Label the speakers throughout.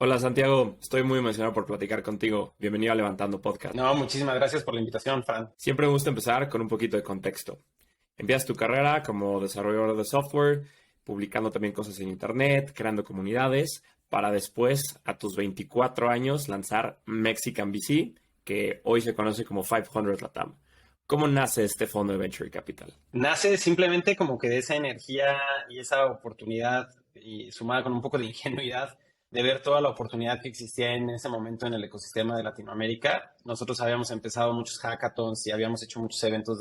Speaker 1: Hola Santiago, estoy muy emocionado por platicar contigo. Bienvenido a Levantando Podcast.
Speaker 2: No, muchísimas gracias por la invitación, Fran.
Speaker 1: Siempre me gusta empezar con un poquito de contexto. Empiezas tu carrera como desarrollador de software, publicando también cosas en internet, creando comunidades, para después, a tus 24 años, lanzar Mexican VC, que hoy se conoce como 500 Latam. ¿Cómo nace este fondo de Venture Capital?
Speaker 2: Nace simplemente como que de esa energía y esa oportunidad, y sumada con un poco de ingenuidad, de ver toda la oportunidad que existía en ese momento en el ecosistema de Latinoamérica. Nosotros habíamos empezado muchos hackathons y habíamos hecho muchos eventos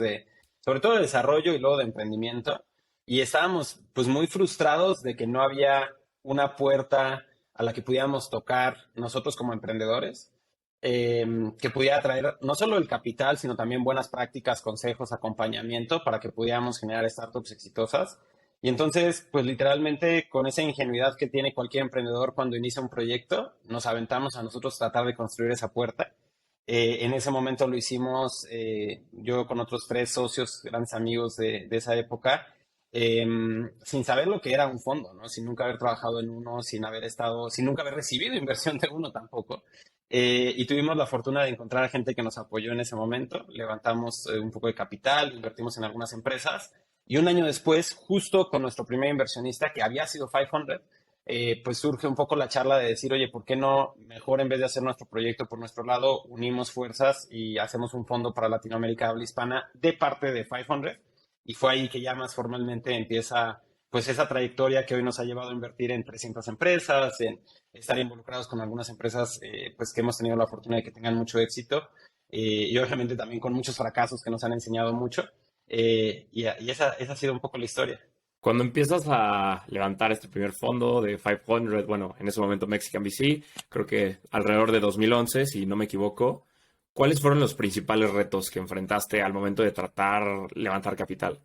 Speaker 2: sobre todo de desarrollo y luego de emprendimiento. Y estábamos pues muy frustrados de que no había una puerta a la que pudiéramos tocar nosotros como emprendedores, que pudiera traer no solo el capital, sino también buenas prácticas, consejos, acompañamiento para que pudiéramos generar startups exitosas. Y entonces, pues literalmente con esa ingenuidad que tiene cualquier emprendedor cuando inicia un proyecto, nos aventamos a nosotros tratar de construir esa puerta. En ese momento lo hicimos yo con otros tres socios, grandes amigos de esa época, eh, sin saber lo que era un fondo, ¿no? Sin nunca haber trabajado en uno, sin nunca haber recibido inversión de uno tampoco. Y tuvimos la fortuna de encontrar gente que nos apoyó en ese momento. Levantamos un poco de capital, invertimos en algunas empresas. Y un año después, justo con nuestro primer inversionista, que había sido 500, pues surge un poco la charla de decir, oye, ¿por qué no mejor en vez de hacer nuestro proyecto por nuestro lado, unimos fuerzas y hacemos un fondo para Latinoamérica habla hispana de parte de 500? Y fue ahí que ya más formalmente empieza pues esa trayectoria que hoy nos ha llevado a invertir en 300 empresas, en estar involucrados con algunas empresas pues que hemos tenido la fortuna de que tengan mucho éxito, y obviamente también con muchos fracasos que nos han enseñado mucho. Y esa ha sido un poco la historia.
Speaker 1: Cuando empiezas a levantar este primer fondo de 500, bueno, en ese momento Mexican VC, creo que alrededor de 2011, si no me equivoco, ¿cuáles fueron los principales retos que enfrentaste al momento de tratar levantar capital?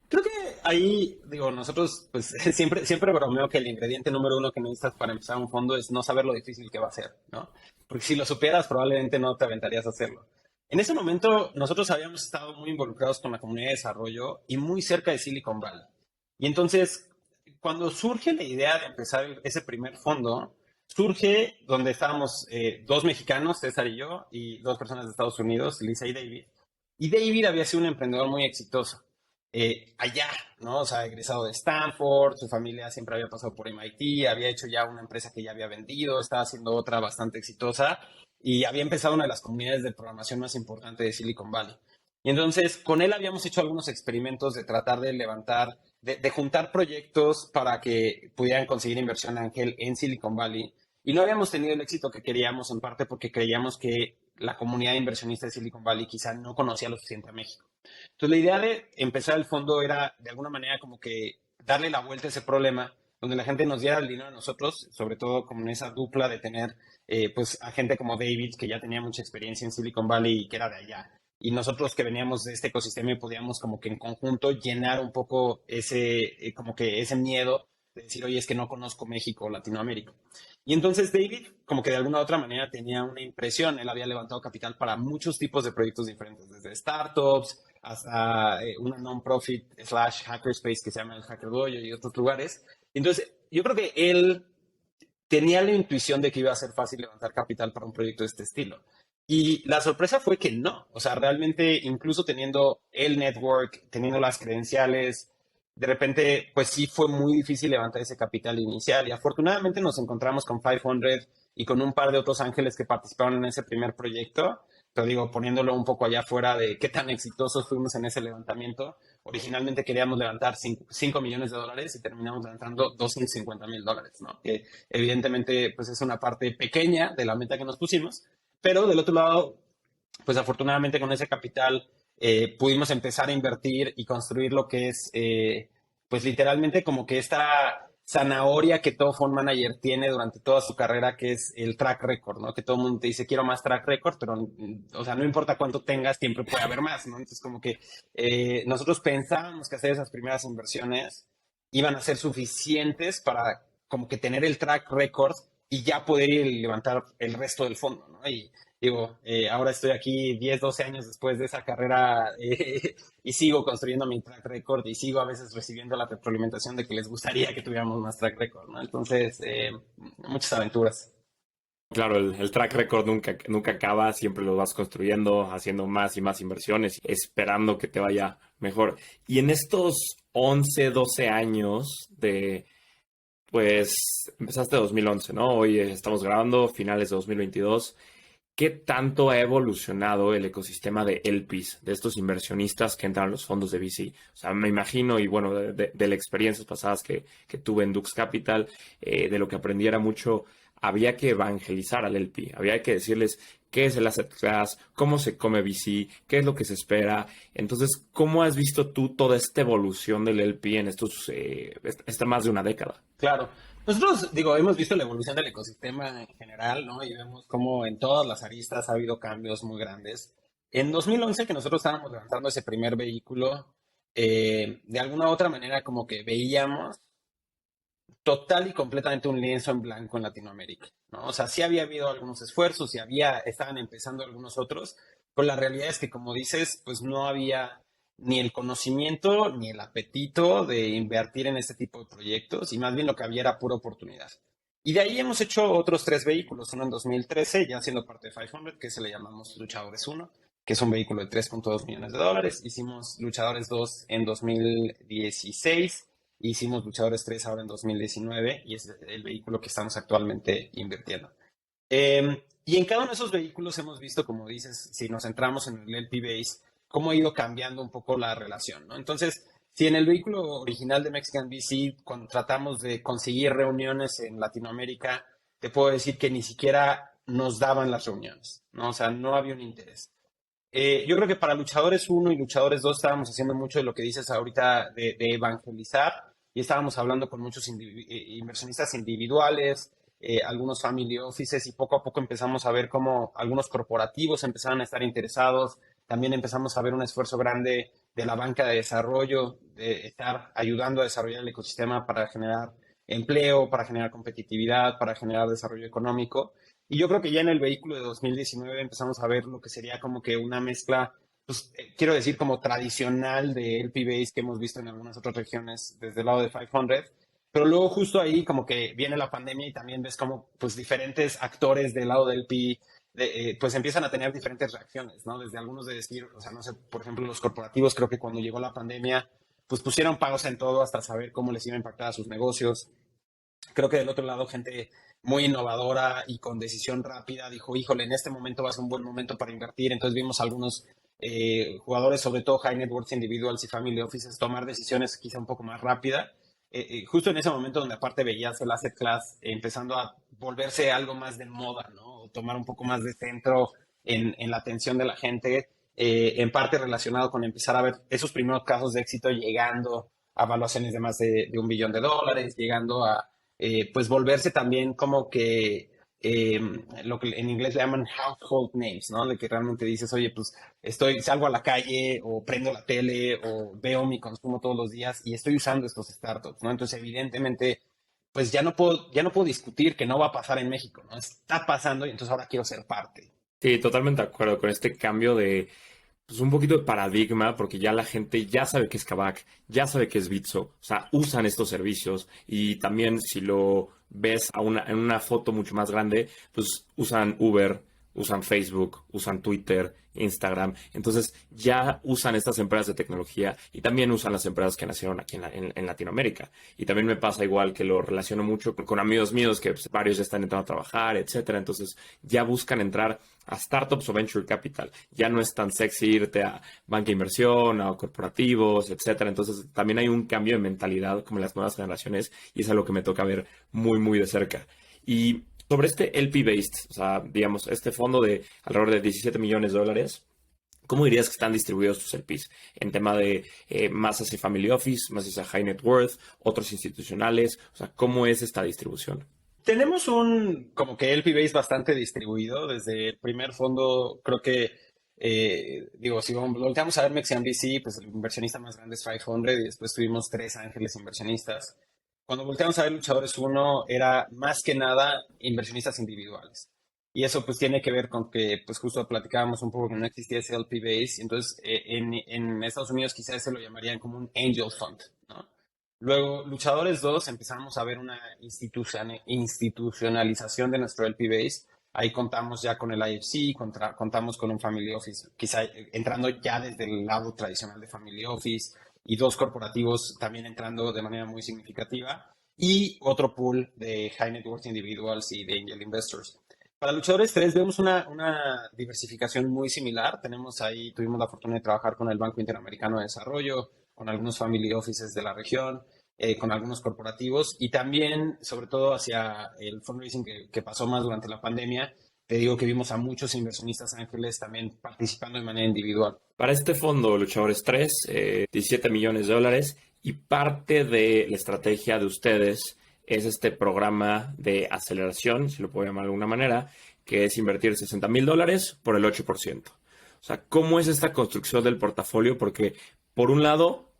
Speaker 2: Creo que ahí, digo, nosotros pues siempre bromeo que el ingrediente número uno que necesitas para empezar un fondo es no saber lo difícil que va a ser, ¿no? Porque si lo supieras, probablemente no te aventarías a hacerlo. En ese momento, nosotros habíamos estado muy involucrados con la comunidad de desarrollo y muy cerca de Silicon Valley. Y entonces, cuando surge la idea de empezar ese primer fondo, surge donde estábamos dos mexicanos, César y yo, y dos personas de Estados Unidos, Lisa y David. Y David había sido un emprendedor muy exitoso allá, ¿no? O sea, egresado de Stanford, su familia siempre había pasado por MIT, había hecho ya una empresa que ya había vendido, estaba haciendo otra bastante exitosa y había empezado una de las comunidades de programación más importantes de Silicon Valley. Y entonces, con él habíamos hecho algunos experimentos de tratar de levantar, de juntar proyectos para que pudieran conseguir inversión ángel en Silicon Valley. Y no habíamos tenido el éxito que queríamos, en parte porque creíamos que la comunidad de inversionistas de Silicon Valley quizá no conocía lo suficiente a México. Entonces, la idea de empezar el fondo era, de alguna manera, como que darle la vuelta a ese problema, donde la gente nos diera el dinero a nosotros, sobre todo como en esa dupla de tener, pues, a gente como David, que ya tenía mucha experiencia en Silicon Valley y que era de allá, y nosotros que veníamos de este ecosistema y podíamos como que en conjunto llenar un poco como que ese miedo de decir, oye, es que no conozco México o Latinoamérica. Y entonces David, como que de alguna u otra manera tenía una impresión, él había levantado capital para muchos tipos de proyectos diferentes, desde startups hasta una non-profit slash hackerspace que se llama el Hacker Dojo y otros lugares. Entonces, yo creo que él tenía la intuición de que iba a ser fácil levantar capital para un proyecto de este estilo. Y la sorpresa fue que no, o sea, realmente incluso teniendo el network, teniendo las credenciales, de repente, pues sí fue muy difícil levantar ese capital inicial. Y afortunadamente nos encontramos con 500 y con un par de otros ángeles que participaron en ese primer proyecto. Pero digo, poniéndolo un poco allá afuera de qué tan exitosos fuimos en ese levantamiento. Originalmente queríamos levantar 5 millones de dólares y terminamos levantando $250,000, ¿no? Que evidentemente, pues es una parte pequeña de la meta que nos pusimos. Pero del otro lado, pues afortunadamente con ese capital pudimos empezar a invertir y construir lo que es, pues literalmente como que esta zanahoria que todo fund manager tiene durante toda su carrera, que es el track record, ¿no? Que todo el mundo te dice, quiero más track record, pero, o sea, no importa cuánto tengas, siempre puede haber más, ¿no? Entonces, como que nosotros pensábamos que hacer esas primeras inversiones iban a ser suficientes para como que tener el track record y ya poder ir y levantar el resto del fondo, ¿no? Y digo, ahora estoy aquí 10 12 años después de esa carrera y sigo construyendo mi track record y sigo a veces recibiendo la retroalimentación de que les gustaría que tuviéramos más track record, ¿no? Entonces, muchas aventuras.
Speaker 1: Claro, el track record nunca acaba, siempre lo vas construyendo, haciendo más y más inversiones, esperando que te vaya mejor. Y en estos 11, 12 años pues empezaste 2011, ¿no? Hoy estamos grabando finales de 2022. ¿Qué tanto ha evolucionado el ecosistema de LPs, de estos inversionistas que entran a los fondos de VC? O sea, me imagino, y bueno, de las experiencias pasadas que tuve en Dux Capital, de lo que aprendí era mucho, había que evangelizar al LP, había que decirles qué es el asset class, cómo se come VC, qué es lo que se espera. Entonces, ¿cómo has visto tú toda esta evolución del LP en esta más de una década?
Speaker 2: Claro. Nosotros, digo, hemos visto la evolución del ecosistema en general, ¿no? Y vemos cómo en todas las aristas ha habido cambios muy grandes. En 2011, que nosotros estábamos levantando ese primer vehículo, de alguna u otra manera como que veíamos total y completamente un lienzo en blanco en Latinoamérica, ¿no? O sea, sí había habido algunos esfuerzos y estaban empezando algunos otros, pero la realidad es que, como dices, pues no había ni el conocimiento ni el apetito de invertir en este tipo de proyectos y más bien lo que había era pura oportunidad. Y de ahí hemos hecho otros tres vehículos, uno en 2013, ya siendo parte de 500, que se le llamamos Luchadores 1, que es un vehículo de $3.2 millones. Hicimos Luchadores 2 en 2016. Hicimos Luchadores 3 ahora en 2019 y es el vehículo que estamos actualmente invirtiendo. Y en cada uno de esos vehículos hemos visto, como dices, si nos centramos en el LP Base, cómo ha ido cambiando un poco la relación, ¿no? Entonces, si en el vehículo original de Mexican VC, cuando tratamos de conseguir reuniones en Latinoamérica, te puedo decir que ni siquiera nos daban las reuniones, ¿no? O sea, no había un interés. Yo creo que para Luchadores 1 y Luchadores 2 estábamos haciendo mucho de lo que dices ahorita de evangelizar y estábamos hablando con muchos inversionistas individuales, algunos family offices y poco a poco empezamos a ver cómo algunos corporativos empezaron a estar interesados. También empezamos a ver un esfuerzo grande de la banca de desarrollo, de estar ayudando a desarrollar el ecosistema para generar empleo, para generar competitividad, para generar desarrollo económico. Y yo creo que ya en el vehículo de 2019 empezamos a ver lo que sería como que una mezcla, pues quiero decir como tradicional de LP Base que hemos visto en algunas otras regiones desde el lado de 500, pero luego justo ahí como que viene la pandemia y también ves como pues diferentes actores del lado del LP pues empiezan a tener diferentes reacciones, ¿no? Desde algunos de decir, o sea, no sé, por ejemplo, los corporativos creo que cuando llegó la pandemia pues pusieron pagos en todo hasta saber cómo les iba a impactar a sus negocios. Creo que del otro lado, gente muy innovadora y con decisión rápida dijo, híjole, en este momento va a ser un buen momento para invertir. Entonces vimos algunos jugadores, sobre todo high net worth individuals y family offices, tomar decisiones quizá un poco más rápida. Justo en ese momento donde aparte veías el asset class empezando a volverse algo más de moda, ¿no? O tomar un poco más de centro en la atención de la gente, en parte relacionado con empezar a ver esos primeros casos de éxito llegando a evaluaciones de más de $1 billón, llegando a pues volverse también como que lo que en inglés le llaman household names, ¿no? De que realmente dices, oye, pues salgo a la calle o prendo la tele o veo mi consumo todos los días y estoy usando estos startups, ¿no? Entonces, evidentemente, pues ya no puedo discutir que no va a pasar en México, ¿no? Está pasando y entonces ahora quiero ser parte.
Speaker 1: Sí, totalmente de acuerdo con este cambio de pues un poquito de paradigma, porque ya la gente ya sabe que es Kavak, ya sabe que es Bitso, o sea, usan estos servicios y también si lo ves en una foto mucho más grande, pues usan Uber, usan Facebook, usan Twitter, Instagram, entonces ya usan estas empresas de tecnología y también usan las empresas que nacieron aquí en Latinoamérica. Y también me pasa igual que lo relaciono mucho con amigos míos que pues, varios ya están entrando a trabajar, etcétera, entonces ya buscan entrar a startups o venture capital. Ya no es tan sexy irte a banca de inversión, a corporativos, etcétera. Entonces también hay un cambio de mentalidad como en las nuevas generaciones y es algo que me toca ver muy, muy de cerca. Y sobre este LP-based, o sea, digamos, este fondo de alrededor de $17 millones, ¿cómo dirías que están distribuidos tus LPs? En tema de más hacia Family Office, más hacia High Net Worth, otros institucionales, o sea, ¿cómo es esta distribución?
Speaker 2: Tenemos como que LP Base bastante distribuido. Desde el primer fondo, creo que, digo, si volteamos a ver Mexican VC, pues el inversionista más grande es 500 y después tuvimos tres ángeles inversionistas. Cuando volteamos a ver Luchadores 1, era más que nada inversionistas individuales. Y eso pues tiene que ver con que, pues justo platicábamos un poco que no existía ese LP Base. Entonces, en Estados Unidos quizás se lo llamarían como un angel fund, ¿no? Luego, Luchadores 2, empezamos a ver una institucionalización de nuestro LP Base, Ahí contamos ya con el IFC, contamos con un Family Office, quizá entrando ya desde el lado tradicional de Family Office y dos corporativos también entrando de manera muy significativa y otro pool de High Net Worth Individuals y de Angel Investors. Para Luchadores 3 vemos una diversificación muy similar. Tuvimos la fortuna de trabajar con el Banco Interamericano de Desarrollo, con algunos family offices de la región, con algunos corporativos y también, sobre todo, hacia el fundraising que pasó más durante la pandemia. Te digo que vimos a muchos inversionistas ángeles también participando de manera individual.
Speaker 1: Para este fondo, Luchadores 3, 17 millones de dólares y parte de la estrategia de ustedes es este programa de aceleración, si lo puedo llamar de alguna manera, que es invertir $60,000 por el 8%. O sea, ¿cómo es esta construcción del portafolio? Porque, por un lado,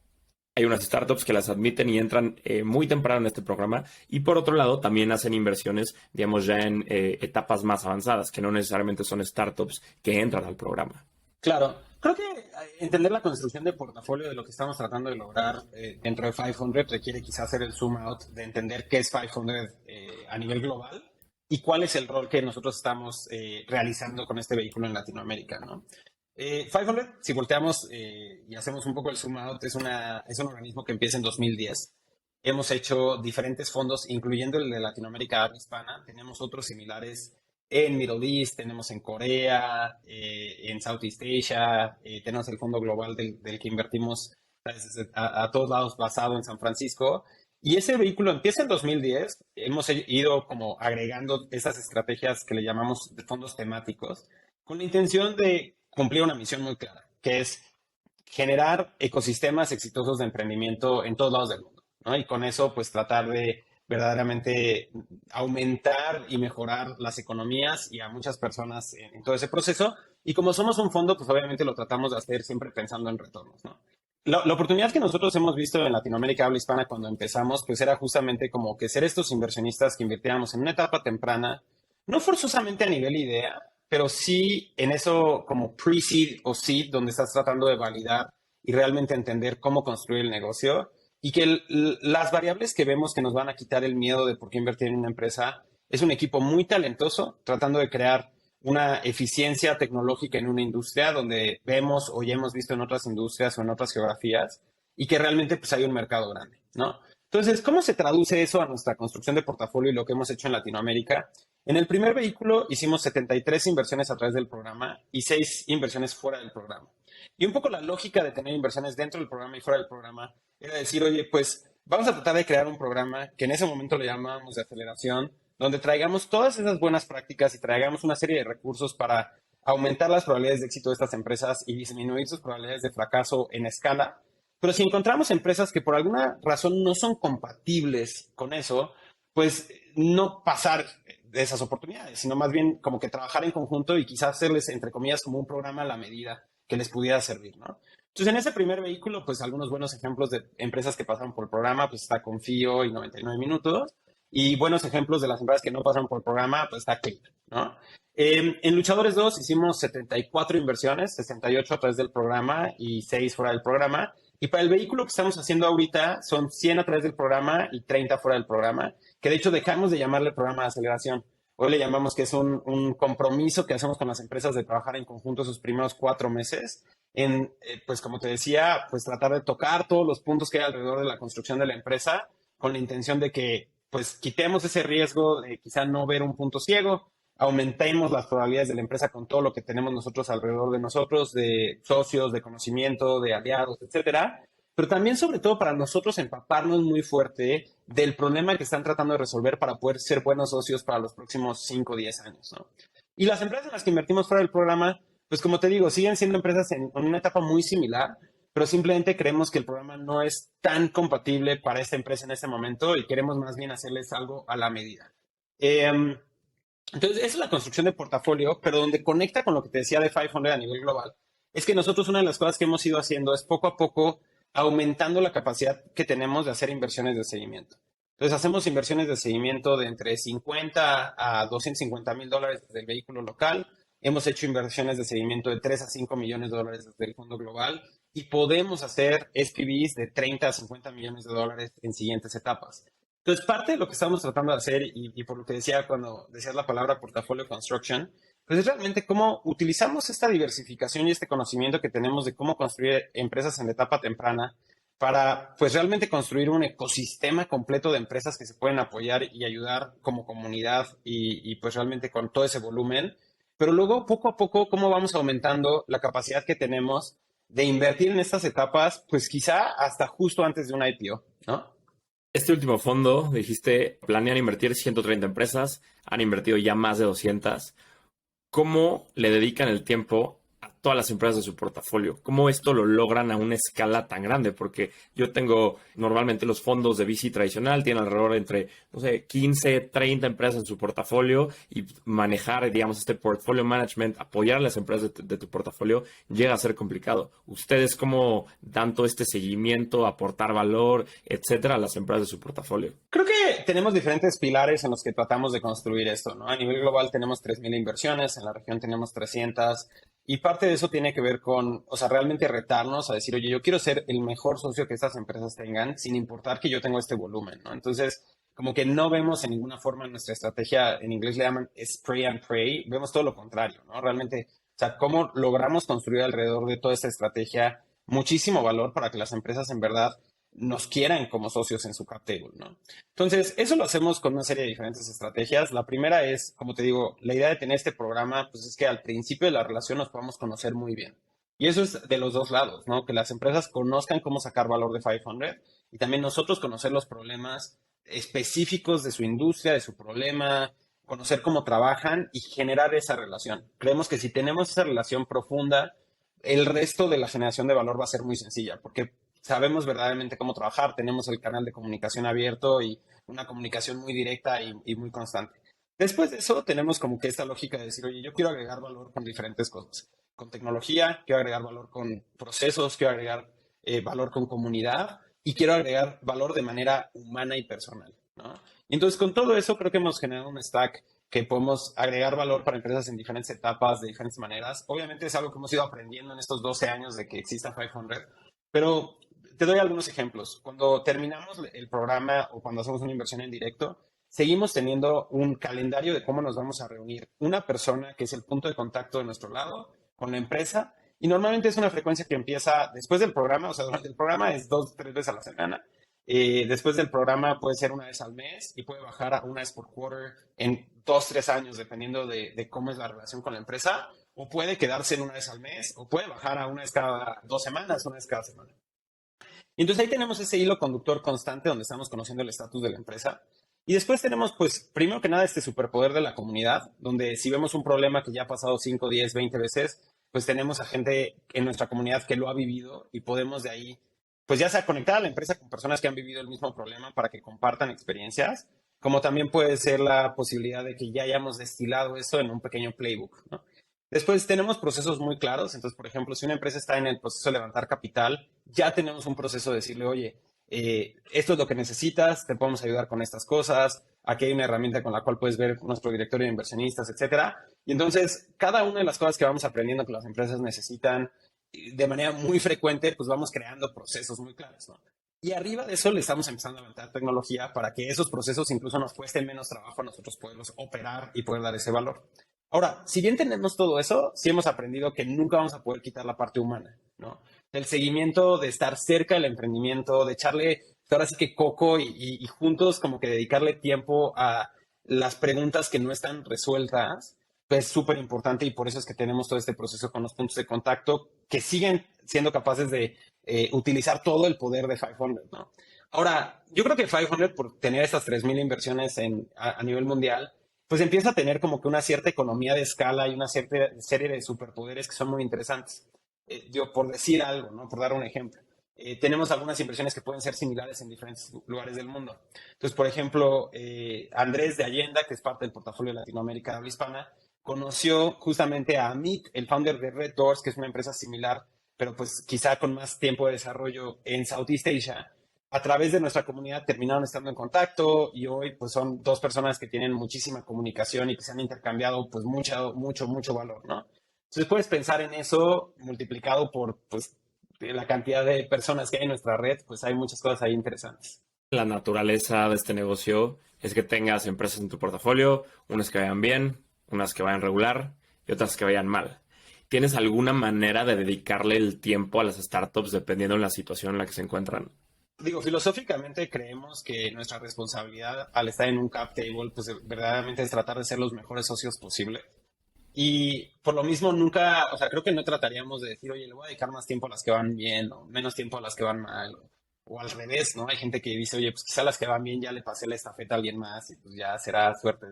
Speaker 1: hay unas startups que las admiten y entran muy temprano en este programa y por otro lado también hacen inversiones, digamos, ya en etapas más avanzadas, que no necesariamente son startups que entran al programa.
Speaker 2: Claro, creo que entender la construcción de portafolio de lo que estamos tratando de lograr dentro de 500 requiere quizás hacer el zoom out de entender qué es 500 a nivel global y cuál es el rol que nosotros estamos realizando con este vehículo en Latinoamérica, ¿no? 500, si volteamos y hacemos un poco el zoom out, es un organismo que empieza en 2010. Hemos hecho diferentes fondos, incluyendo el de Latinoamérica habla hispana. Tenemos otros similares en Middle East, tenemos en Corea, en Southeast Asia, tenemos el fondo global del que invertimos a todos lados basado en San Francisco. Y ese vehículo empieza en 2010. Hemos ido como agregando esas estrategias que le llamamos de fondos temáticos con la intención de cumplir una misión muy clara, que es generar ecosistemas exitosos de emprendimiento en todos lados del mundo, ¿no? Y con eso, pues tratar de verdaderamente aumentar y mejorar las economías y a muchas personas en todo ese proceso. Y como somos un fondo, pues obviamente lo tratamos de hacer siempre pensando en retornos, ¿no? La oportunidad que nosotros hemos visto en Latinoamérica habla hispana cuando empezamos, pues era justamente como que ser estos inversionistas que invirtiéramos en una etapa temprana, no forzosamente a nivel idea, pero sí en eso como pre-seed o seed, donde estás tratando de validar y realmente entender cómo construir el negocio y que las variables que vemos que nos van a quitar el miedo de por qué invertir en una empresa es un equipo muy talentoso tratando de crear una eficiencia tecnológica en una industria donde vemos o ya hemos visto en otras industrias o en otras geografías y que realmente pues hay un mercado grande, ¿no? Entonces, ¿cómo se traduce eso a nuestra construcción de portafolio y lo que hemos hecho en Latinoamérica? En el primer vehículo hicimos 73 inversiones a través del programa y 6 inversiones fuera del programa. Y un poco la lógica de tener inversiones dentro del programa y fuera del programa era decir, oye, pues vamos a tratar de crear un programa que en ese momento le llamábamos de aceleración, donde traigamos todas esas buenas prácticas y traigamos una serie de recursos para aumentar las probabilidades de éxito de estas empresas y disminuir sus probabilidades de fracaso en escala. Pero si encontramos empresas que por alguna razón no son compatibles con eso, pues no pasar de esas oportunidades, sino más bien como que trabajar en conjunto y quizás hacerles, entre comillas, como un programa a la medida que les pudiera servir, ¿no? Entonces, en ese primer vehículo, pues algunos buenos ejemplos de empresas que pasaron por el programa, pues está Confío y 99 Minutos. Y buenos ejemplos de las empresas que no pasaron por el programa, pues está Click, ¿no? En Luchadores 2 hicimos 74 inversiones, 68 a través del programa y 6 fuera del programa. Y para el vehículo que estamos haciendo ahorita son 100 a través del programa y 30 fuera del programa, que de hecho dejamos de llamarle programa de aceleración. Hoy le llamamos que es un compromiso que hacemos con las empresas de trabajar en conjunto esos primeros 4 meses en, pues como te decía, pues tratar de tocar todos los puntos que hay alrededor de la construcción de la empresa con la intención de que pues quitemos ese riesgo de quizá no ver un punto ciego, aumentemos las probabilidades de la empresa con todo lo que tenemos nosotros alrededor de nosotros, de socios, de conocimiento, de aliados, etcétera. Pero también, sobre todo, para nosotros empaparnos muy fuerte del problema que están tratando de resolver para poder ser buenos socios para los próximos 5 o 10 años, ¿no? Y las empresas en las que invertimos fuera del programa, pues como te digo, siguen siendo empresas en una etapa muy similar, pero simplemente creemos que el programa no es tan compatible para esta empresa en este momento y queremos más bien hacerles algo a la medida. Entonces, esa es la construcción de portafolio, pero donde conecta con lo que te decía de 500 a nivel global, es que nosotros una de las cosas que hemos ido haciendo es poco a poco aumentando la capacidad que tenemos de hacer inversiones de seguimiento. Entonces, hacemos inversiones de seguimiento de entre 50 a 250 mil dólares del vehículo local. Hemos hecho inversiones de seguimiento de 3 a 5 millones de dólares desde el fondo global y podemos hacer SPVs de 30 a 50 millones de dólares en siguientes etapas. Entonces, parte de lo que estamos tratando de hacer, y por lo que decía cuando decías la palabra portafolio construction, pues es realmente cómo utilizamos esta diversificación y este conocimiento que tenemos de cómo construir empresas en la etapa temprana para, pues realmente construir un ecosistema completo de empresas que se pueden apoyar y ayudar como comunidad y pues realmente con todo ese volumen. Pero luego, poco a poco, cómo vamos aumentando la capacidad que tenemos de invertir en estas etapas, pues quizá hasta justo antes de un IPO, ¿no?
Speaker 1: Este último fondo, dijiste, planean invertir 130 empresas, han invertido ya más de 200. ¿Cómo le dedican el tiempo a todas las empresas de su portafolio? ¿Cómo esto lo logran a una escala tan grande? Porque yo tengo normalmente los fondos de VC tradicional, tienen alrededor de entre, no sé, 15, 30 empresas en su portafolio y manejar, digamos, este portfolio management, apoyar a las empresas de tu portafolio, llega a ser complicado. ¿Ustedes cómo dan todo este seguimiento, aportar valor, etcétera, a las empresas de su portafolio?
Speaker 2: Creo que tenemos diferentes pilares en los que tratamos de construir esto, ¿no? A nivel global tenemos 3.000 inversiones, en la región tenemos 300, y parte de eso tiene que ver con, o sea, realmente retarnos a decir, oye, yo quiero ser el mejor socio que estas empresas tengan, sin importar que yo tengo este volumen, ¿no? Entonces, como que no vemos en ninguna forma nuestra estrategia, en inglés le llaman spray and pray, vemos todo lo contrario, ¿no? Realmente, o sea, cómo logramos construir alrededor de toda esta estrategia muchísimo valor para que las empresas en verdad nos quieran como socios en su cap table, ¿no? Entonces, eso lo hacemos con una serie de diferentes estrategias. La primera es, como te digo, la idea de tener este programa, pues es que al principio de la relación nos podamos conocer muy bien. Y eso es de los dos lados, ¿no? Que las empresas conozcan cómo sacar valor de 500 y también nosotros conocer los problemas específicos de su industria, de su problema, conocer cómo trabajan y generar esa relación. Creemos que si tenemos esa relación profunda, el resto de la generación de valor va a ser muy sencilla, porque sabemos verdaderamente cómo trabajar, tenemos el canal de comunicación abierto y una comunicación muy directa y muy constante. Después de eso, tenemos como que esta lógica de decir, oye, yo quiero agregar valor con diferentes cosas. Con tecnología, quiero agregar valor con procesos, quiero agregar valor con comunidad y quiero agregar valor de manera humana y personal, ¿no? Y entonces, con todo eso, creo que hemos generado un stack que podemos agregar valor para empresas en diferentes etapas, de diferentes maneras. Obviamente es algo que hemos ido aprendiendo en estos 12 años de que exista 500, pero te doy algunos ejemplos. Cuando terminamos el programa o cuando hacemos una inversión en directo, seguimos teniendo un calendario de cómo nos vamos a reunir. Una persona que es el punto de contacto de nuestro lado con la empresa y normalmente es una frecuencia que empieza después del programa, o sea, durante el programa es 2 o 3 veces a la semana. Después del programa puede ser una vez al mes y puede bajar a una vez por quarter en 2, 3 años, dependiendo de cómo es la relación con la empresa, o puede quedarse en una vez al mes, o puede bajar a una vez cada 2 semanas, una vez cada semana. Y entonces ahí tenemos ese hilo conductor constante donde estamos conociendo el estatus de la empresa. Y después tenemos, pues, primero que nada, este superpoder de la comunidad, donde si vemos un problema que ya ha pasado 5, 10, 20 veces, pues tenemos a gente en nuestra comunidad que lo ha vivido y podemos de ahí, pues ya sea conectar a la empresa con personas que han vivido el mismo problema para que compartan experiencias, como también puede ser la posibilidad de que ya hayamos destilado eso en un pequeño playbook, ¿no? Después tenemos procesos muy claros. Entonces, por ejemplo, si una empresa está en el proceso de levantar capital, ya tenemos un proceso de decirle, oye, esto es lo que necesitas, te podemos ayudar con estas cosas, aquí hay una herramienta con la cual puedes ver nuestro directorio de inversionistas, etcétera. Y entonces, cada una de las cosas que vamos aprendiendo que las empresas necesitan de manera muy frecuente, pues vamos creando procesos muy claros, ¿no? Y arriba de eso le estamos empezando a levantar tecnología para que esos procesos incluso nos cuesten menos trabajo a nosotros poderlos operar y poder dar ese valor. Ahora, si bien tenemos todo eso, sí hemos aprendido que nunca vamos a poder quitar la parte humana, ¿no? El seguimiento, de estar cerca del emprendimiento, de echarle, ahora sí que coco y juntos como que dedicarle tiempo a las preguntas que no están resueltas, pues es súper importante y por eso es que tenemos todo este proceso con los puntos de contacto que siguen siendo capaces de utilizar todo el poder de 500, ¿no? Ahora, yo creo que 500, por tener estas 3.000 inversiones a nivel mundial, pues empieza a tener como que una cierta economía de escala y una cierta serie de superpoderes que son muy interesantes. Yo, por decir algo, ¿no? Por dar un ejemplo. Tenemos algunas inversiones que pueden ser similares en diferentes lugares del mundo. Entonces, por ejemplo, Andrés de Allenda, que es parte del portafolio de Latinoamérica de habla hispana, conoció justamente a Amit, el founder de Red Doors, que es una empresa similar, pero pues quizá con más tiempo de desarrollo en Southeast Asia. A través de nuestra comunidad terminaron estando en contacto y hoy pues son dos personas que tienen muchísima comunicación y que se han intercambiado pues mucho valor, ¿no? Entonces puedes pensar en eso multiplicado por pues la cantidad de personas que hay en nuestra red, pues hay muchas cosas ahí interesantes.
Speaker 1: La naturaleza de este negocio es que tengas empresas en tu portafolio, unas que vayan bien, unas que vayan regular y otras que vayan mal. ¿Tienes alguna manera de dedicarle el tiempo a las startups dependiendo de la situación en la que se encuentran?
Speaker 2: Digo, filosóficamente creemos que nuestra responsabilidad al estar en un cap table, pues verdaderamente es tratar de ser los mejores socios posible. Y por lo mismo nunca, o sea, creo que no trataríamos de decir, oye, le voy a dedicar más tiempo a las que van bien o menos tiempo a las que van mal. O al revés, ¿no? Hay gente que dice, oye, pues quizá las que van bien ya le pasé la estafeta a alguien más y pues ya será suerte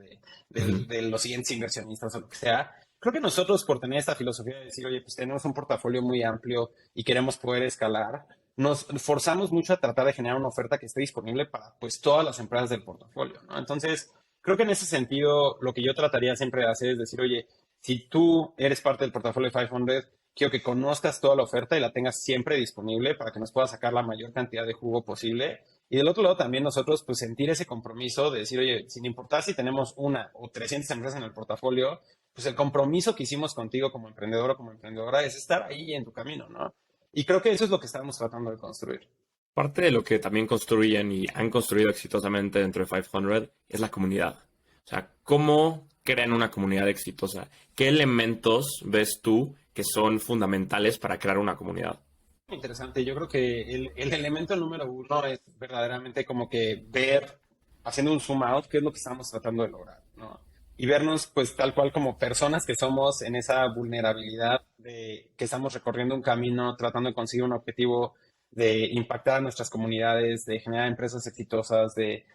Speaker 1: Ujú.
Speaker 2: de los siguientes inversionistas o lo que sea. Creo que nosotros por tener esta filosofía de decir, oye, pues tenemos un portafolio muy amplio y queremos poder escalar, nos forzamos mucho a tratar de generar una oferta que esté disponible para pues todas las empresas del portafolio, ¿no? Entonces, creo que en ese sentido, lo que yo trataría siempre de hacer es decir, oye, si tú eres parte del portafolio de 500, quiero que conozcas toda la oferta y la tengas siempre disponible para que nos pueda sacar la mayor cantidad de jugo posible. Y del otro lado también nosotros pues sentir ese compromiso de decir, oye, sin importar si tenemos una o 300 empresas en el portafolio, pues el compromiso que hicimos contigo como emprendedor o como emprendedora es estar ahí en tu camino, ¿no? Y creo que eso es lo que estamos tratando de construir.
Speaker 1: Parte de lo que también construyen y han construido exitosamente dentro de 500 es la comunidad. O sea, ¿cómo crean una comunidad exitosa? ¿Qué elementos ves tú que son fundamentales para crear una comunidad?
Speaker 2: Interesante. Yo creo que el elemento número uno es verdaderamente como que ver, haciendo un zoom out, qué es lo que estamos tratando de lograr, ¿no? Y vernos pues tal cual como personas que somos en esa vulnerabilidad de que estamos recorriendo un camino, tratando de conseguir un objetivo, de impactar a nuestras comunidades, de generar empresas exitosas, de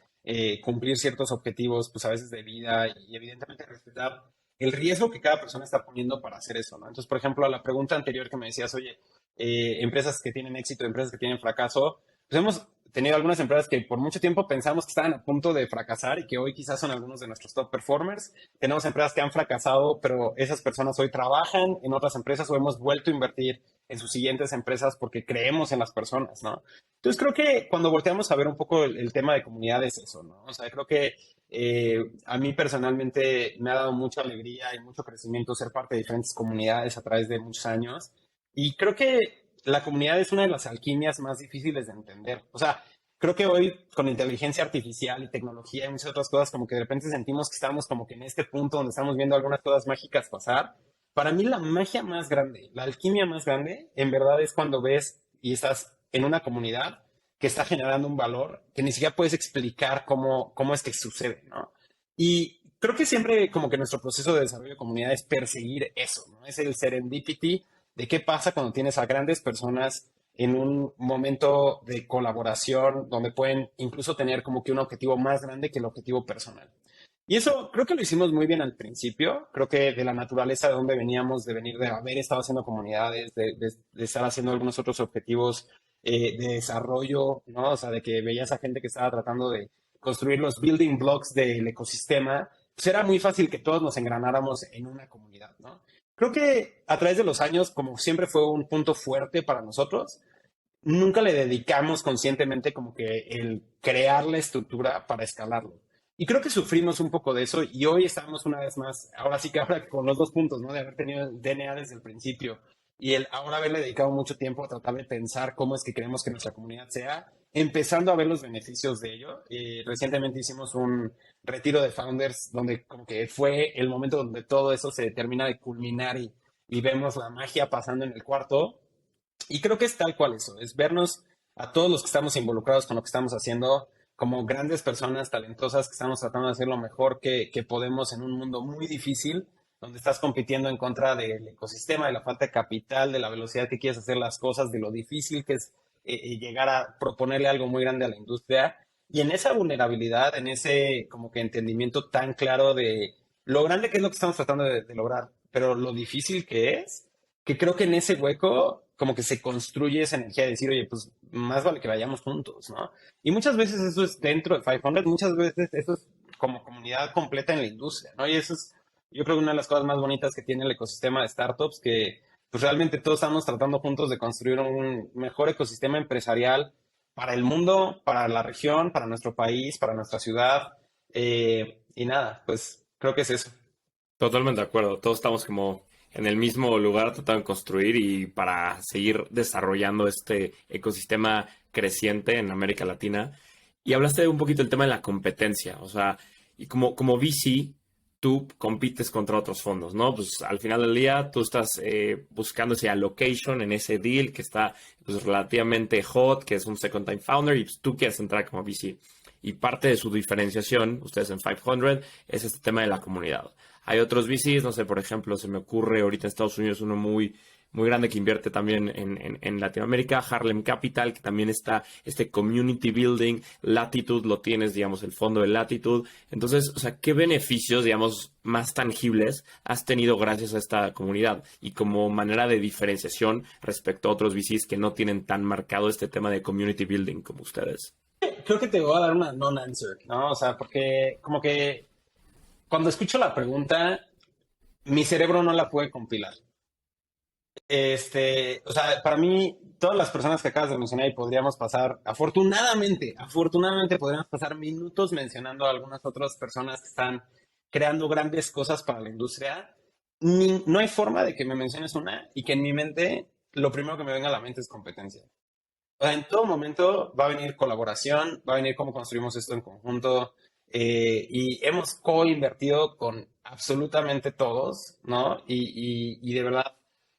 Speaker 2: cumplir ciertos objetivos, pues a veces de vida y evidentemente respetar el riesgo que cada persona está poniendo para hacer eso, ¿no? Entonces, por ejemplo, a la pregunta anterior que me decías, oye, empresas que tienen éxito, empresas que tienen fracaso, pues hemos tenido algunas empresas que por mucho tiempo pensamos que estaban a punto de fracasar y que hoy quizás son algunos de nuestros top performers. Tenemos empresas que han fracasado, pero esas personas hoy trabajan en otras empresas o hemos vuelto a invertir en sus siguientes empresas porque creemos en las personas, ¿no? Entonces creo que cuando volteamos a ver un poco el tema de comunidad es eso, ¿no? O sea, creo que a mí personalmente me ha dado mucha alegría y mucho crecimiento ser parte de diferentes comunidades a través de muchos años. Y creo que la comunidad es una de las alquimias más difíciles de entender. O sea, creo que hoy con inteligencia artificial y tecnología y muchas otras cosas, como que de repente sentimos que estamos como que en este punto donde estamos viendo algunas cosas mágicas pasar. Para mí la magia más grande, la alquimia más grande, en verdad es cuando ves y estás en una comunidad que está generando un valor que ni siquiera puedes explicar cómo es que sucede, ¿no? Y creo que siempre como que nuestro proceso de desarrollo de comunidad es perseguir eso, ¿no? Es el serendipity de qué pasa cuando tienes a grandes personas en un momento de colaboración donde pueden incluso tener como que un objetivo más grande que el objetivo personal. Y eso creo que lo hicimos muy bien al principio. Creo que de la naturaleza de donde veníamos, de venir de haber estado haciendo comunidades, de estar haciendo algunos otros objetivos de desarrollo, ¿no? O sea, de que veías a gente que estaba tratando de construir los building blocks del ecosistema, pues era muy fácil que todos nos engranáramos en una comunidad, ¿no? Creo que a través de los años, como siempre fue un punto fuerte para nosotros, nunca le dedicamos conscientemente como que el crear la estructura para escalarlo. Y creo que sufrimos un poco de eso y hoy estamos una vez más, ahora sí que ahora con los dos puntos, ¿no? De haber tenido el DNA desde el principio y el ahora haberle dedicado mucho tiempo a tratar de pensar cómo es que queremos que nuestra comunidad sea, empezando a ver los beneficios de ello. Recientemente hicimos un retiro de founders donde como que fue el momento donde todo eso se termina de culminar y vemos la magia pasando en el cuarto. Y creo que es tal cual eso, es vernos a todos los que estamos involucrados con lo que estamos haciendo como grandes personas talentosas que estamos tratando de hacer lo mejor que podemos en un mundo muy difícil, donde estás compitiendo en contra del ecosistema, de la falta de capital, de la velocidad que quieres hacer las cosas, de lo difícil que es llegar a proponerle algo muy grande a la industria. Y en esa vulnerabilidad, en ese como que entendimiento tan claro de lo grande que es lo que estamos tratando de lograr, pero lo difícil que creo que en ese hueco como que se construye esa energía de decir, oye, pues más vale que vayamos juntos, ¿no? Y muchas veces eso es dentro de 500, muchas veces eso es como comunidad completa en la industria, ¿no? Y eso es, yo creo que una de las cosas más bonitas que tiene el ecosistema de startups, que pues realmente todos estamos tratando juntos de construir un mejor ecosistema empresarial para el mundo, para la región, para nuestro país, para nuestra ciudad. Y nada, pues creo que es eso.
Speaker 1: Totalmente de acuerdo. Todos estamos como en el mismo lugar tratando de construir y para seguir desarrollando este ecosistema creciente en América Latina. Y hablaste un poquito del tema de la competencia, o sea, y como VC, tú compites contra otros fondos, ¿no? Pues al final del día tú estás buscando ese allocation en ese deal que está pues, relativamente hot, que es un second time founder, y pues, tú quieres entrar como VC. Y parte de su diferenciación, ustedes en 500, es este tema de la comunidad. Hay otros VCs, no sé, por ejemplo, se me ocurre ahorita en Estados Unidos uno muy grande que invierte también en Latinoamérica, Harlem Capital, que también está este community building, Latitude, lo tienes, digamos, el fondo de Latitude. Entonces, o sea, ¿qué beneficios, digamos, más tangibles has tenido gracias a esta comunidad? Y como manera de diferenciación respecto a otros VCs que no tienen tan marcado este tema de community building como ustedes.
Speaker 2: Creo que te voy a dar una non-answer, ¿no? O sea, porque como que cuando escucho la pregunta, mi cerebro no la puede compilar. O sea, para mí, todas las personas que acabas de mencionar y podríamos pasar, afortunadamente podríamos pasar minutos mencionando a algunas otras personas que están creando grandes cosas para la industria. No hay forma de que me menciones una y que en mi mente lo primero que me venga a la mente es competencia. O sea, en todo momento va a venir colaboración, va a venir cómo construimos esto en conjunto. Y hemos co-invertido con absolutamente todos, ¿no? Y de verdad,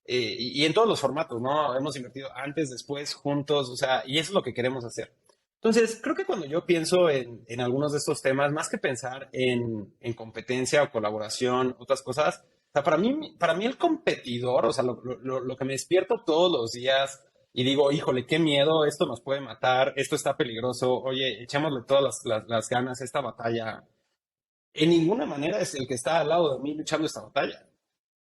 Speaker 2: y en todos los formatos, ¿no? Hemos invertido antes, después, juntos, o sea, y eso es lo que queremos hacer. Entonces, creo que cuando yo pienso en algunos de estos temas, más que pensar en competencia o colaboración, otras cosas, o sea, para mí el competidor, o sea, lo que me despierto todos los días y digo, híjole, qué miedo, esto nos puede matar, esto está peligroso, oye, echémosle todas las ganas a esta batalla. En ninguna manera es el que está al lado de mí luchando esta batalla.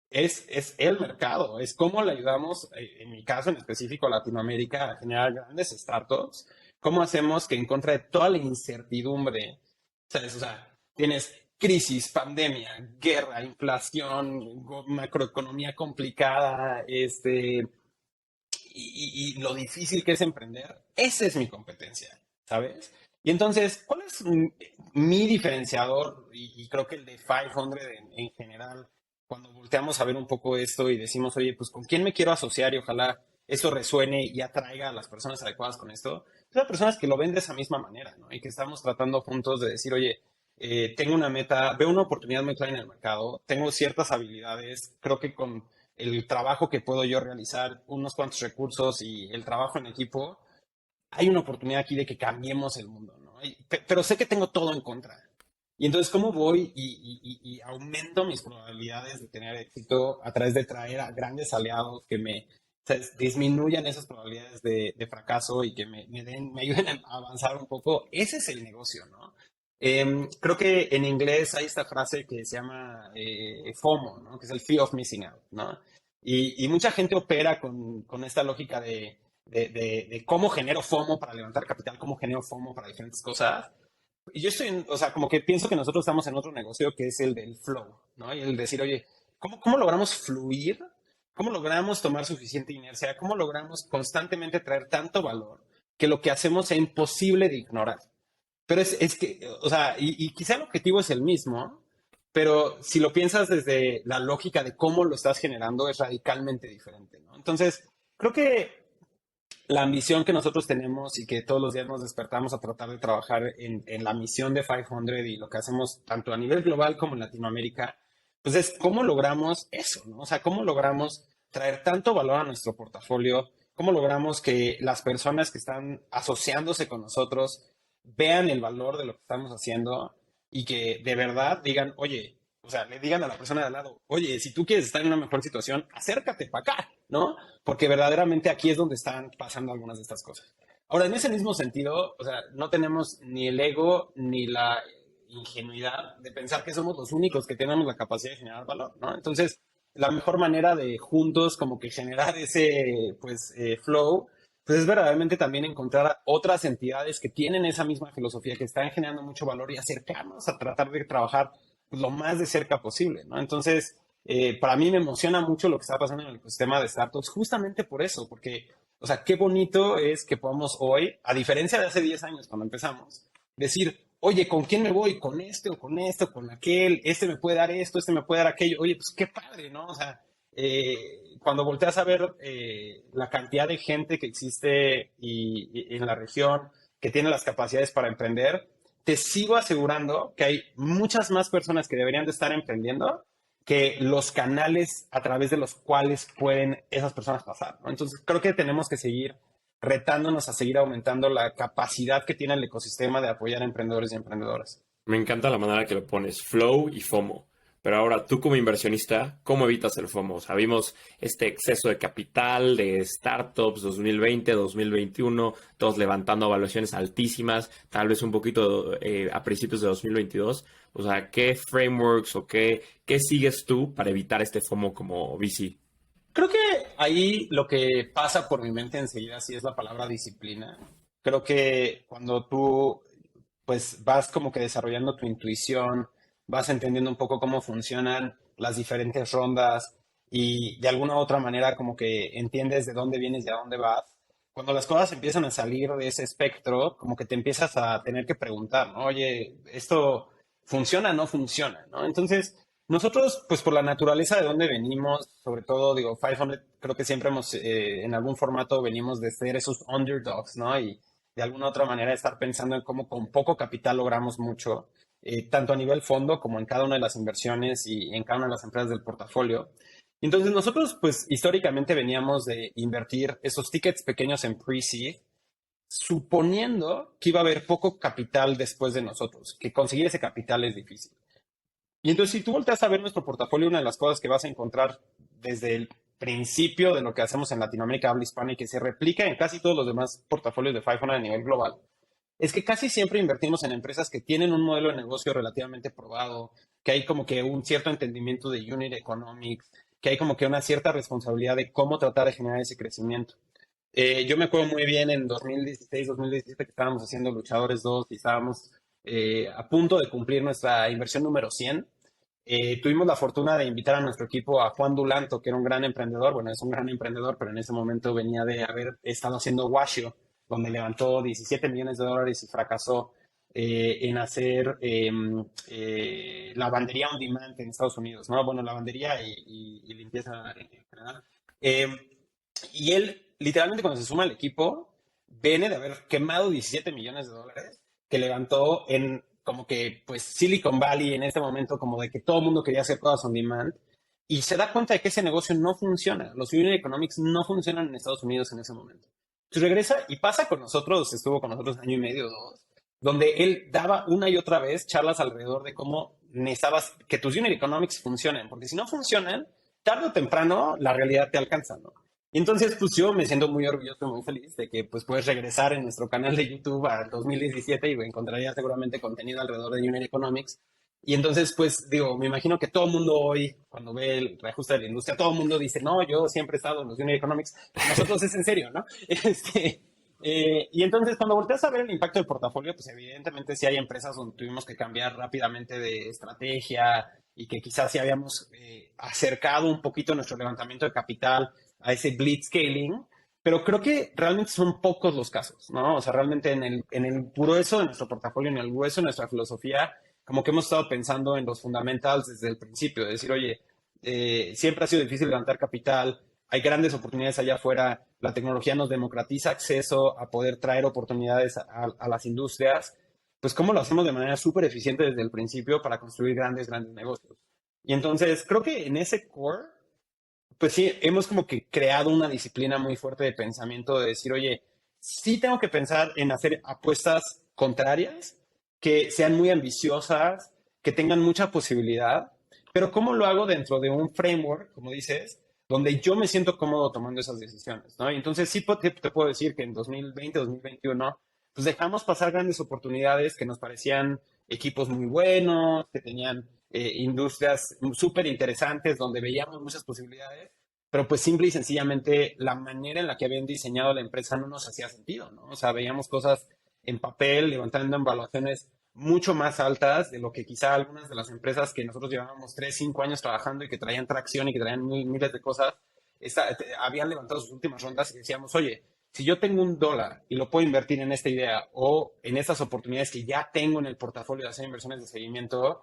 Speaker 2: Es el mercado, es cómo le ayudamos, en mi caso en específico, a Latinoamérica a generar grandes startups. ¿Cómo hacemos que en contra de toda la incertidumbre, ¿sabes? O sea, tienes crisis, pandemia, guerra, inflación, macroeconomía complicada, y lo difícil que es emprender, esa es mi competencia, ¿sabes? Y entonces, ¿cuál es mi diferenciador? Y creo que el de 500 en general, cuando volteamos a ver un poco esto y decimos, oye, pues ¿con quién me quiero asociar y ojalá esto resuene y atraiga a las personas adecuadas con esto? Son las personas que lo ven de esa misma manera, ¿no? Y que estamos tratando juntos de decir, oye, tengo una meta, veo una oportunidad muy clara en el mercado, tengo ciertas habilidades, creo que con el trabajo que puedo yo realizar, unos cuantos recursos y el trabajo en equipo, hay una oportunidad aquí de que cambiemos el mundo, ¿no? Pero sé que tengo todo en contra. Y entonces, ¿cómo voy y aumento mis probabilidades de tener éxito a través de traer a grandes aliados que ¿sabes? Disminuyan esas probabilidades de fracaso y que me ayuden a avanzar un poco? Ese es el negocio, ¿no? Creo que en inglés hay esta frase que se llama FOMO, ¿no? Que es el Fear of Missing Out, ¿no? Y mucha gente opera con esta lógica de cómo genero FOMO para levantar capital, cómo genero FOMO para diferentes cosas. Y yo o sea, como que pienso que nosotros estamos en otro negocio que es el del flow, ¿no? Y el decir, oye, ¿cómo logramos fluir? ¿Cómo logramos tomar suficiente inercia? ¿Cómo logramos constantemente traer tanto valor que lo que hacemos sea imposible de ignorar? Pero es que, o sea, y quizá el objetivo es el mismo, pero si lo piensas desde la lógica de cómo lo estás generando, es radicalmente diferente, ¿no? Entonces, creo que la ambición que nosotros tenemos y que todos los días nos despertamos a tratar de trabajar en la misión de 500 y lo que hacemos tanto a nivel global como en Latinoamérica, pues es cómo logramos eso, ¿no? O sea, cómo logramos traer tanto valor a nuestro portafolio, cómo logramos que las personas que están asociándose con nosotros vean el valor de lo que estamos haciendo y que de verdad digan, oye, o sea, le digan a la persona de al lado, oye, si tú quieres estar en una mejor situación, acércate para acá, ¿no? Porque verdaderamente aquí es donde están pasando algunas de estas cosas. Ahora, en ese mismo sentido, o sea, no tenemos ni el ego ni la ingenuidad de pensar que somos los únicos que tenemos la capacidad de generar valor, ¿no? Entonces, la mejor manera de juntos como que generar ese, pues, flow, pues es verdaderamente también encontrar a otras entidades que tienen esa misma filosofía, que están generando mucho valor y acercarnos a tratar de trabajar lo más de cerca posible, ¿no? Entonces, para mí me emociona mucho lo que está pasando en el ecosistema de startups, justamente por eso, porque, o sea, qué bonito es que podamos hoy, a diferencia de hace 10 años cuando empezamos, decir, oye, ¿con quién me voy? ¿Con este o con esto, con aquel? Este me puede dar esto, este me puede dar aquello. Oye, pues qué padre, ¿no? O sea, cuando volteas a ver la cantidad de gente que existe en la región, que tiene las capacidades para emprender, te sigo asegurando que hay muchas más personas que deberían de estar emprendiendo que los canales a través de los cuales pueden esas personas pasar, ¿no? Entonces, creo que tenemos que seguir retándonos a seguir aumentando la capacidad que tiene el ecosistema de apoyar a emprendedores y emprendedoras.
Speaker 1: Me encanta la manera que lo pones, flow y FOMO. Pero ahora, tú como inversionista, ¿cómo evitas el FOMO? O sea, vimos este exceso de capital de startups 2020, 2021, todos levantando evaluaciones altísimas, tal vez un poquito a principios de 2022. O sea, ¿qué frameworks o qué sigues tú para evitar este FOMO como VC?
Speaker 2: Creo que ahí lo que pasa por mi mente enseguida sí es la palabra disciplina. Creo que cuando tú pues vas como que desarrollando tu intuición, vas entendiendo un poco cómo funcionan las diferentes rondas y de alguna u otra manera como que entiendes de dónde vienes y a dónde vas. Cuando las cosas empiezan a salir de ese espectro, como que te empiezas a tener que preguntar, ¿no? Oye, ¿esto funciona o no funciona? ¿No? Entonces, nosotros, pues por la naturaleza de dónde venimos, sobre todo, digo, 500, creo que siempre hemos, en algún formato venimos de ser esos underdogs, ¿no? Y de alguna otra manera estar pensando en cómo con poco capital logramos mucho, tanto a nivel fondo como en cada una de las inversiones y en cada una de las empresas del portafolio. Entonces nosotros, pues históricamente veníamos de invertir esos tickets pequeños en pre-seed, suponiendo que iba a haber poco capital después de nosotros, que conseguir ese capital es difícil. Y entonces, si tú volteas a ver nuestro portafolio, una de las cosas que vas a encontrar desde el principio de lo que hacemos en Latinoamérica habla hispana y que se replica en casi todos los demás portafolios de 500 a nivel global, es que casi siempre invertimos en empresas que tienen un modelo de negocio relativamente probado, que hay como que un cierto entendimiento de unit economics, que hay como que una cierta responsabilidad de cómo tratar de generar ese crecimiento. Yo me acuerdo muy bien en 2016, 2017 que estábamos haciendo Luchadores 2 y estábamos a punto de cumplir nuestra inversión número 100. Tuvimos la fortuna de invitar a nuestro equipo a Juan Dulanto, que era un gran emprendedor, bueno, es un gran emprendedor, pero en ese momento venía de haber estado haciendo Washio, donde levantó 17 millones de dólares y fracasó en hacer lavandería on demand en Estados Unidos, ¿no? Bueno, lavandería y limpieza en general. Eh, y él, literalmente, cuando se suma al equipo, viene de haber quemado 17 millones de dólares que levantó en como que, pues, Silicon Valley en este momento, como de que todo el mundo quería hacer cosas on demand. Y se da cuenta de que ese negocio no funciona. Los unit economics no funcionan en Estados Unidos en ese momento. Entonces regresa y pasa con nosotros, estuvo con nosotros año y medio o dos, donde él daba una y otra vez charlas alrededor de cómo necesitabas que tus unit economics funcionen, porque si no funcionan, tarde o temprano la realidad te alcanza, ¿no? Y entonces, pues yo me siento muy orgulloso y muy feliz de que pues puedes regresar en nuestro canal de YouTube al 2017 y encontrarías seguramente contenido alrededor de Unit Economics. Y entonces, pues digo, me imagino que todo el mundo hoy, cuando ve el reajuste de la industria, todo el mundo dice, no, yo siempre he estado en los Unit Economics. Nosotros es en serio, ¿no? Y entonces, cuando volteas a ver el impacto del portafolio, pues evidentemente sí hay empresas donde tuvimos que cambiar rápidamente de estrategia y que quizás sí habíamos acercado un poquito nuestro levantamiento de capital a ese blitzscaling, pero creo que realmente son pocos los casos, ¿no? O sea, realmente en el grueso de nuestro portafolio, en el grueso de nuestra filosofía, como que hemos estado pensando en los fundamentals desde el principio, de decir, oye, siempre ha sido difícil levantar capital, hay grandes oportunidades allá afuera, la tecnología nos democratiza acceso a poder traer oportunidades a las industrias, pues cómo lo hacemos de manera súper eficiente desde el principio para construir grandes negocios. Y entonces creo que en ese core pues sí, hemos como que creado una disciplina muy fuerte de pensamiento de decir, oye, sí tengo que pensar en hacer apuestas contrarias, que sean muy ambiciosas, que tengan mucha posibilidad, pero ¿cómo lo hago dentro de un framework, como dices, donde yo me siento cómodo tomando esas decisiones, ¿no? Y entonces sí te puedo decir que en 2020, 2021, pues dejamos pasar grandes oportunidades que nos parecían equipos muy buenos, que tenían industrias súper interesantes donde veíamos muchas posibilidades, pero pues simple y sencillamente la manera en la que habían diseñado la empresa no nos hacía sentido, ¿no? O sea, veíamos cosas en papel, levantando evaluaciones mucho más altas de lo que quizá algunas de las empresas que nosotros llevábamos 3, 5 años trabajando y que traían tracción y que traían miles de cosas, habían levantado sus últimas rondas y decíamos, oye, si yo tengo $1 y lo puedo invertir en esta idea o en estas oportunidades que ya tengo en el portafolio de hacer inversiones de seguimiento,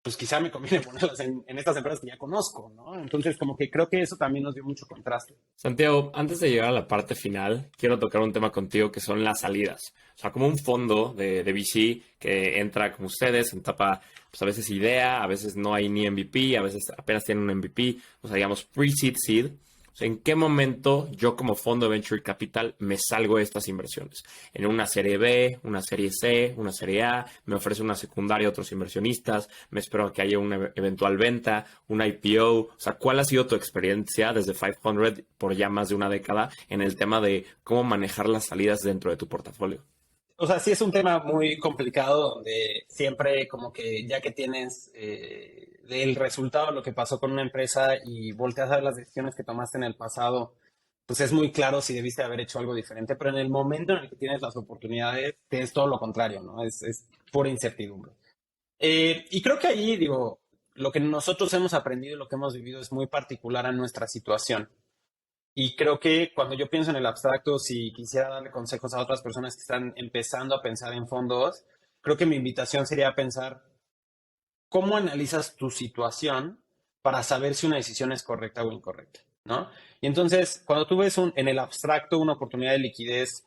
Speaker 2: pues quizá me conviene ponerlas en estas empresas que ya conozco, ¿no? Entonces, como que creo que eso también nos dio mucho contraste.
Speaker 1: Santiago, antes de llegar a la parte final, quiero tocar un tema contigo que son las salidas. O sea, como un fondo de VC que entra como ustedes en etapa, pues a veces idea, a veces no hay ni MVP, a veces apenas tienen un MVP, o sea, digamos pre-seed, seed. O sea, ¿en qué momento yo como fondo de Venture Capital me salgo de estas inversiones? En una serie B, una serie C, una serie A, me ofrece una secundaria a otros inversionistas, me espero a que haya una eventual venta, un IPO. O sea, ¿cuál ha sido tu experiencia desde 500 por ya más de una década en el tema de cómo manejar las salidas dentro de tu portafolio?
Speaker 2: O sea, sí es un tema muy complicado donde siempre como que ya que tienes el resultado de lo que pasó con una empresa y volteas a ver las decisiones que tomaste en el pasado, pues es muy claro si debiste haber hecho algo diferente, pero en el momento en el que tienes las oportunidades, es todo lo contrario, ¿no? Es pura incertidumbre. Y creo que ahí, digo, lo que nosotros hemos aprendido y lo que hemos vivido es muy particular a nuestra situación. Y creo que cuando yo pienso en el abstracto, si quisiera darle consejos a otras personas que están empezando a pensar en fondos, creo que mi invitación sería pensar cómo analizas tu situación para saber si una decisión es correcta o incorrecta, ¿no? Y entonces, cuando tú ves en el abstracto una oportunidad de liquidez,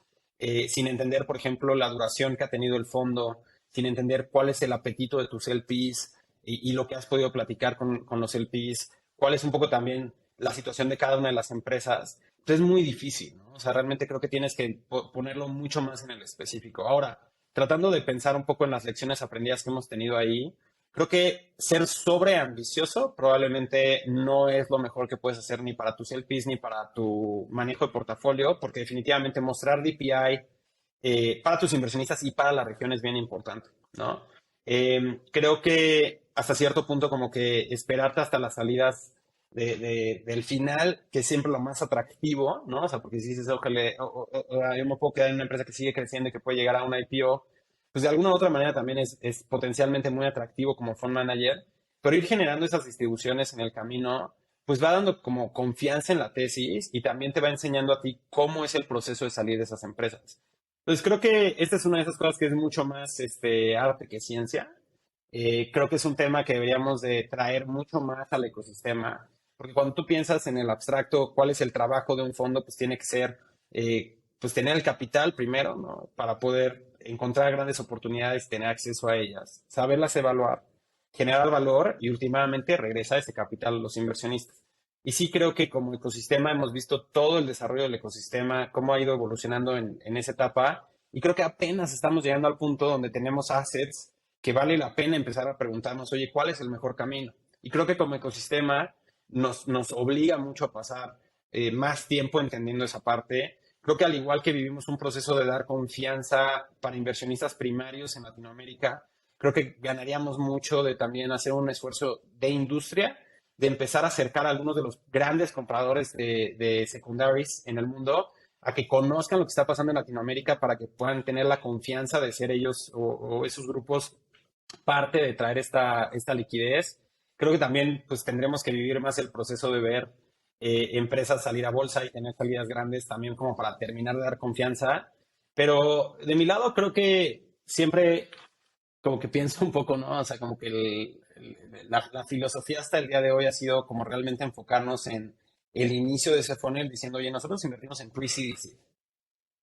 Speaker 2: sin entender, por ejemplo, la duración que ha tenido el fondo, sin entender cuál es el apetito de tus LPs y lo que has podido platicar con los LPs, cuál es un poco también la situación de cada una de las empresas, pues es muy difícil, ¿no? O sea, realmente creo que tienes que ponerlo mucho más en el específico. Ahora, tratando de pensar un poco en las lecciones aprendidas que hemos tenido ahí, creo que ser sobreambicioso probablemente no es lo mejor que puedes hacer ni para tus LPs ni para tu manejo de portafolio, porque definitivamente mostrar DPI para tus inversionistas y para la región es bien importante, ¿no? Creo que hasta cierto punto como que esperarte hasta las salidas del final, que es siempre lo más atractivo, ¿no? O sea, porque si dices, ojalá, yo me puedo quedar en una empresa que sigue creciendo y que puede llegar a una IPO, pues de alguna u otra manera también es potencialmente muy atractivo como fund manager, pero ir generando esas distribuciones en el camino, pues va dando como confianza en la tesis y también te va enseñando a ti cómo es el proceso de salir de esas empresas. Entonces creo que esta es una de esas cosas que es mucho más arte que ciencia. Creo que es un tema que deberíamos de traer mucho más al ecosistema, porque cuando tú piensas en el abstracto, cuál es el trabajo de un fondo, pues tiene que ser, pues tener el capital primero, ¿no? Para poder encontrar grandes oportunidades y tener acceso a ellas, saberlas evaluar, generar valor y últimamente regresar ese capital a los inversionistas. Y sí creo que como ecosistema hemos visto todo el desarrollo del ecosistema, cómo ha ido evolucionando en esa etapa, y creo que apenas estamos llegando al punto donde tenemos assets que vale la pena empezar a preguntarnos, oye, ¿cuál es el mejor camino? Y creo que como ecosistema nos obliga mucho a pasar más tiempo entendiendo esa parte. Creo que al igual que vivimos un proceso de dar confianza para inversionistas primarios en Latinoamérica, creo que ganaríamos mucho de también hacer un esfuerzo de industria, de empezar a acercar a algunos de los grandes compradores de secondaries en el mundo a que conozcan lo que está pasando en Latinoamérica para que puedan tener la confianza de ser ellos o esos grupos parte de traer esta liquidez. Creo que también pues tendremos que vivir más el proceso de ver empresas salir a bolsa y tener salidas grandes también como para terminar de dar confianza. Pero de mi lado creo que siempre como que pienso un poco, ¿no? O sea, como que la filosofía hasta el día de hoy ha sido como realmente enfocarnos en el inicio de ese funnel diciendo, oye, nosotros invertimos en pre-seed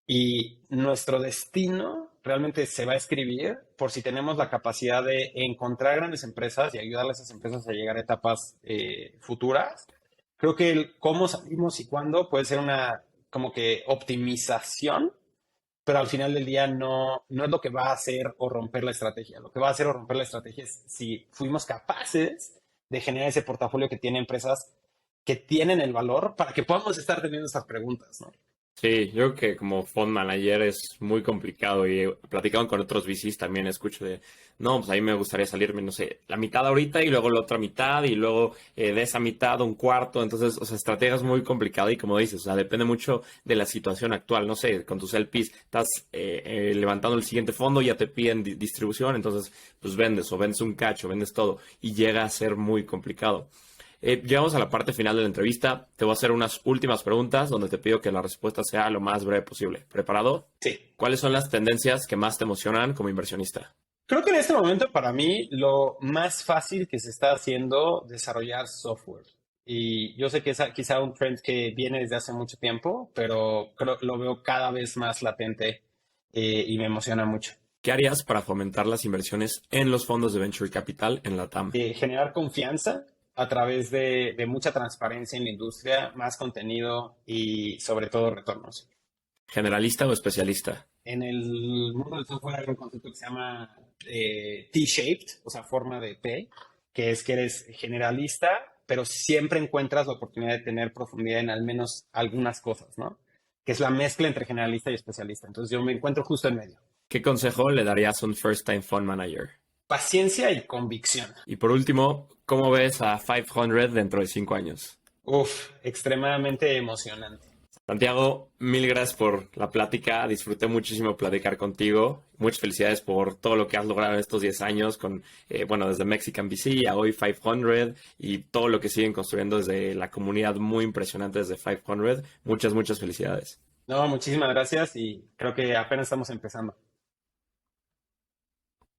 Speaker 2: y nuestro destino realmente se va a escribir por si tenemos la capacidad de encontrar grandes empresas y ayudarle a esas empresas a llegar a etapas futuras. Creo que el cómo salimos y cuándo puede ser una como que optimización, pero al final del día no es lo que va a hacer o romper la estrategia. Lo que va a hacer o romper la estrategia es si fuimos capaces de generar ese portafolio que tiene empresas que tienen el valor para que podamos estar teniendo estas preguntas, ¿no?
Speaker 1: Sí, yo creo que como fund manager es muy complicado y platicando con otros VCs también escucho de, no, pues a mí me gustaría salirme, no sé, la mitad ahorita y luego la otra mitad y luego de esa mitad un cuarto. Entonces, o sea, estrategia es muy complicado y como dices, o sea, depende mucho de la situación actual. No sé, con tus LPs estás levantando el siguiente fondo, ya te piden distribución, entonces pues vendes o vendes un cacho, vendes todo y llega a ser muy complicado. Llegamos a la parte final de la entrevista. Te voy a hacer unas últimas preguntas donde te pido que la respuesta sea lo más breve posible. ¿Preparado?
Speaker 2: Sí.
Speaker 1: ¿Cuáles son las tendencias que más te emocionan como inversionista?
Speaker 2: Creo que en este momento para mí lo más fácil que se está haciendo desarrollar software. Y yo sé que es quizá un trend que viene desde hace mucho tiempo, pero lo veo cada vez más latente y me emociona mucho.
Speaker 1: ¿Qué harías para fomentar las inversiones en los fondos de Venture Capital en LATAM?
Speaker 2: Generar confianza a través de mucha transparencia en la industria, más contenido y sobre todo retornos.
Speaker 1: ¿Generalista o especialista?
Speaker 2: En el mundo del software hay un concepto que se llama T-shaped, o sea, forma de T, que es que eres generalista, pero siempre encuentras la oportunidad de tener profundidad en al menos algunas cosas, ¿no? Que es la mezcla entre generalista y especialista. Entonces yo me encuentro justo en medio.
Speaker 1: ¿Qué consejo le darías a un first time fund manager?
Speaker 2: Paciencia y convicción.
Speaker 1: Y por último, ¿cómo ves a 500 dentro de 5 años?
Speaker 2: Uf, extremadamente emocionante.
Speaker 1: Santiago, mil gracias por la plática. Disfruté muchísimo platicar contigo. Muchas felicidades por todo lo que has logrado en estos 10 años con, bueno, desde Mexican VC a hoy 500 y todo lo que siguen construyendo desde la comunidad muy impresionante desde 500. Muchas, muchas felicidades.
Speaker 2: No, muchísimas gracias y creo que apenas estamos empezando.